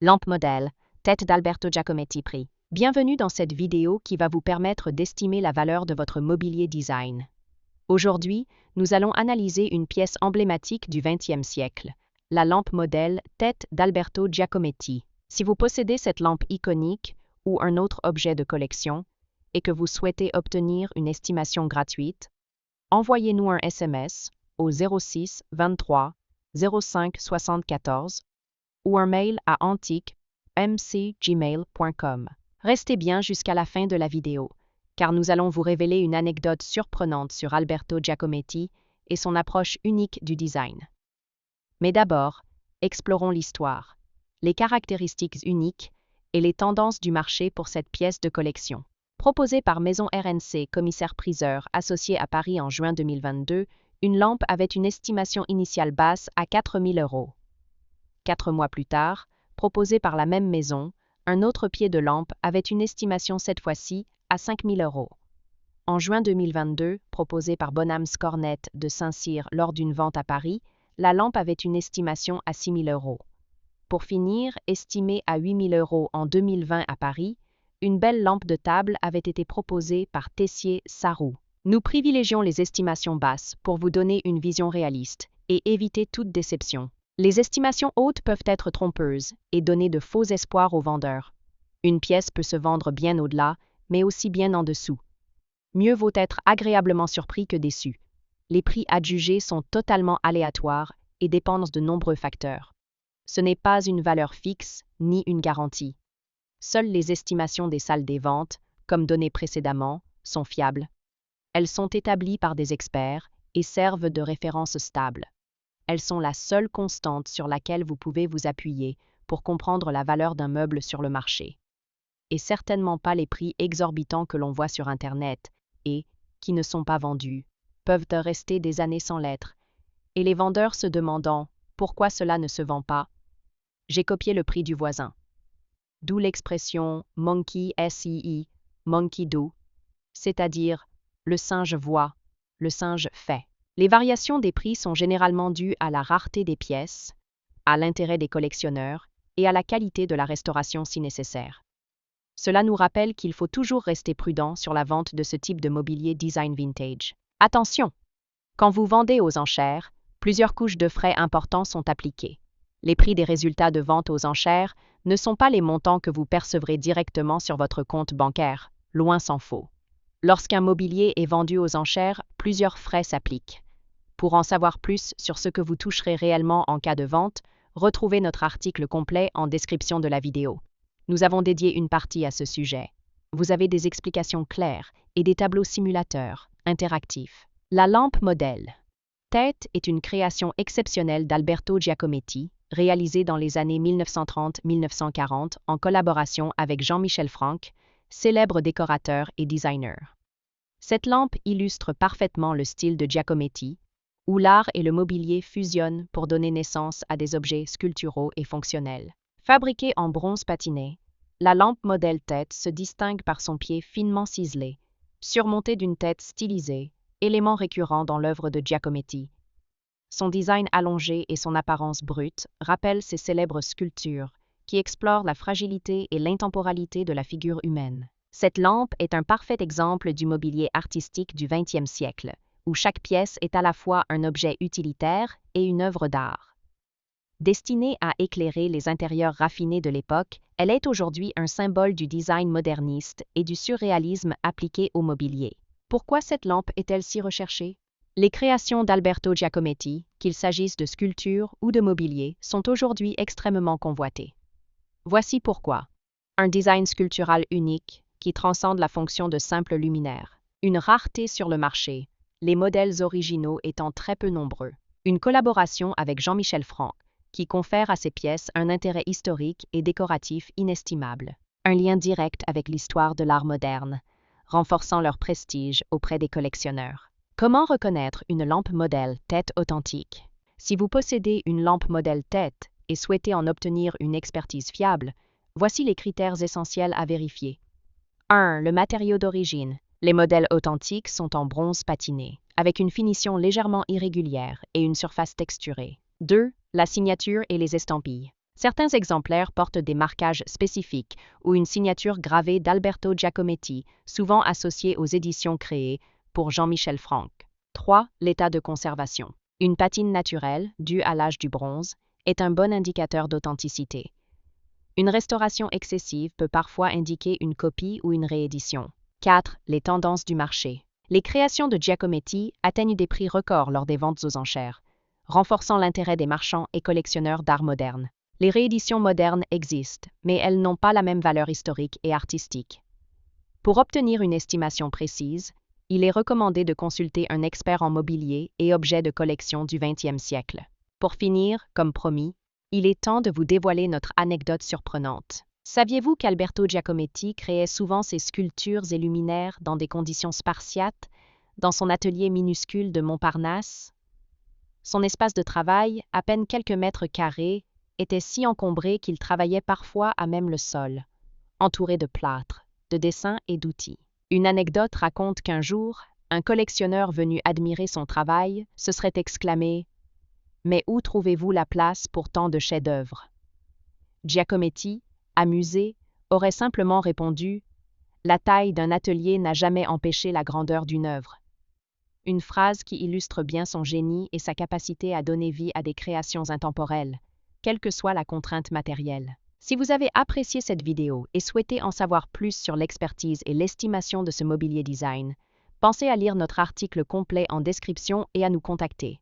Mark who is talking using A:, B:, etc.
A: Lampe modèle, tête d'Alberto Giacometti prix. Bienvenue dans cette vidéo qui va vous permettre d'estimer la valeur de votre mobilier design. Aujourd'hui, nous allons analyser une pièce emblématique du XXe siècle, la lampe modèle tête d'Alberto Giacometti. Si vous possédez cette lampe iconique ou un autre objet de collection et que vous souhaitez obtenir une estimation gratuite, envoyez-nous un SMS au 06 23 05 74 ou un mail à antique@mcgmail.com. Restez bien jusqu'à la fin de la vidéo, car nous allons vous révéler une anecdote surprenante sur Alberto Giacometti et son approche unique du design. Mais d'abord, explorons l'histoire, les caractéristiques uniques et les tendances du marché pour cette pièce de collection. Proposée par Maison RNC, commissaire-priseur associé à Paris en juin 2022, une lampe avait une estimation initiale basse à 4 000 €. 4 mois plus tard, proposé par la même maison, un autre pied de lampe avait une estimation cette fois-ci à 5 000 €. En juin 2022, proposé par Bonhams Cornet de Saint-Cyr lors d'une vente à Paris, la lampe avait une estimation à 6 000 €. Pour finir, estimée à 8 000 € en 2020 à Paris, une belle lampe de table avait été proposée par Tessier Sarrou. Nous privilégions les estimations basses pour vous donner une vision réaliste et éviter toute déception. Les estimations hautes peuvent être trompeuses et donner de faux espoirs aux vendeurs. Une pièce peut se vendre bien au-delà, mais aussi bien en dessous. Mieux vaut être agréablement surpris que déçu. Les prix adjugés sont totalement aléatoires et dépendent de nombreux facteurs. Ce n'est pas une valeur fixe ni une garantie. Seules les estimations des salles des ventes, comme données précédemment, sont fiables. Elles sont établies par des experts et servent de référence stable. Elles sont la seule constante sur laquelle vous pouvez vous appuyer pour comprendre la valeur d'un meuble sur le marché. Et certainement pas les prix exorbitants que l'on voit sur Internet et, qui ne sont pas vendus, peuvent rester des années sans l'être. Et les vendeurs se demandant pourquoi cela ne se vend pas. J'ai copié le prix du voisin. D'où l'expression monkey see, monkey do, c'est-à-dire le singe voit, le singe fait. Les variations des prix sont généralement dues à la rareté des pièces, à l'intérêt des collectionneurs et à la qualité de la restauration si nécessaire. Cela nous rappelle qu'il faut toujours rester prudent sur la vente de ce type de mobilier design vintage. Attention! Quand vous vendez aux enchères, plusieurs couches de frais importants sont appliquées. Les prix des résultats de vente aux enchères ne sont pas les montants que vous percevrez directement sur votre compte bancaire, loin s'en faut. Lorsqu'un mobilier est vendu aux enchères, plusieurs frais s'appliquent. Pour en savoir plus sur ce que vous toucherez réellement en cas de vente, retrouvez notre article complet en description de la vidéo. Nous avons dédié une partie à ce sujet. Vous avez des explications claires et des tableaux simulateurs interactifs. La lampe modèle tête est une création exceptionnelle d'Alberto Giacometti, réalisée dans les années 1930-1940 en collaboration avec Jean-Michel Franck, célèbre décorateur et designer. Cette lampe illustre parfaitement le style de Giacometti, où l'art et le mobilier fusionnent pour donner naissance à des objets sculpturaux et fonctionnels. Fabriquée en bronze patiné, la lampe modèle tête se distingue par son pied finement ciselé, surmonté d'une tête stylisée, élément récurrent dans l'œuvre de Giacometti. Son design allongé et son apparence brute rappellent ses célèbres sculptures, qui explore la fragilité et l'intemporalité de la figure humaine. Cette lampe est un parfait exemple du mobilier artistique du XXe siècle, où chaque pièce est à la fois un objet utilitaire et une œuvre d'art. Destinée à éclairer les intérieurs raffinés de l'époque, elle est aujourd'hui un symbole du design moderniste et du surréalisme appliqué au mobilier. Pourquoi cette lampe est-elle si recherchée? Les créations d'Alberto Giacometti, qu'il s'agisse de sculptures ou de mobilier, sont aujourd'hui extrêmement convoitées. Voici pourquoi. Un design sculptural unique qui transcende la fonction de simple luminaire. Une rareté sur le marché, les modèles originaux étant très peu nombreux. Une collaboration avec Jean-Michel Franck qui confère à ces pièces un intérêt historique et décoratif inestimable. Un lien direct avec l'histoire de l'art moderne, renforçant leur prestige auprès des collectionneurs. Comment reconnaître une lampe modèle tête authentique? Si vous possédez une lampe modèle tête et souhaitez en obtenir une expertise fiable, voici les critères essentiels à vérifier. 1. Le matériau d'origine. Les modèles authentiques sont en bronze patiné, avec une finition légèrement irrégulière et une surface texturée. 2. La signature et les estampilles. Certains exemplaires portent des marquages spécifiques ou une signature gravée d'Alberto Giacometti, souvent associée aux éditions créées pour Jean-Michel Franck. 3. L'état de conservation. Une patine naturelle, due à l'âge du bronze, est un bon indicateur d'authenticité. Une restauration excessive peut parfois indiquer une copie ou une réédition. 4. Les tendances du marché. Les créations de Giacometti atteignent des prix records lors des ventes aux enchères, renforçant l'intérêt des marchands et collectionneurs d'art moderne. Les rééditions modernes existent, mais elles n'ont pas la même valeur historique et artistique. Pour obtenir une estimation précise, il est recommandé de consulter un expert en mobilier et objets de collection du XXe siècle. Pour finir, comme promis, il est temps de vous dévoiler notre anecdote surprenante. Saviez-vous qu'Alberto Giacometti créait souvent ses sculptures et luminaires dans des conditions spartiates, dans son atelier minuscule de Montparnasse? Son espace de travail, à peine quelques mètres carrés, était si encombré qu'il travaillait parfois à même le sol, entouré de plâtre, de dessins et d'outils. Une anecdote raconte qu'un jour, un collectionneur venu admirer son travail se serait exclamé « Mais où trouvez-vous la place pour tant de chefs-d'œuvre » Giacometti, amusé, aurait simplement répondu « La taille d'un atelier n'a jamais empêché la grandeur d'une œuvre ». Une phrase qui illustre bien son génie et sa capacité à donner vie à des créations intemporelles, quelle que soit la contrainte matérielle. Si vous avez apprécié cette vidéo et souhaitez en savoir plus sur l'expertise et l'estimation de ce mobilier design, pensez à lire notre article complet en description et à nous contacter.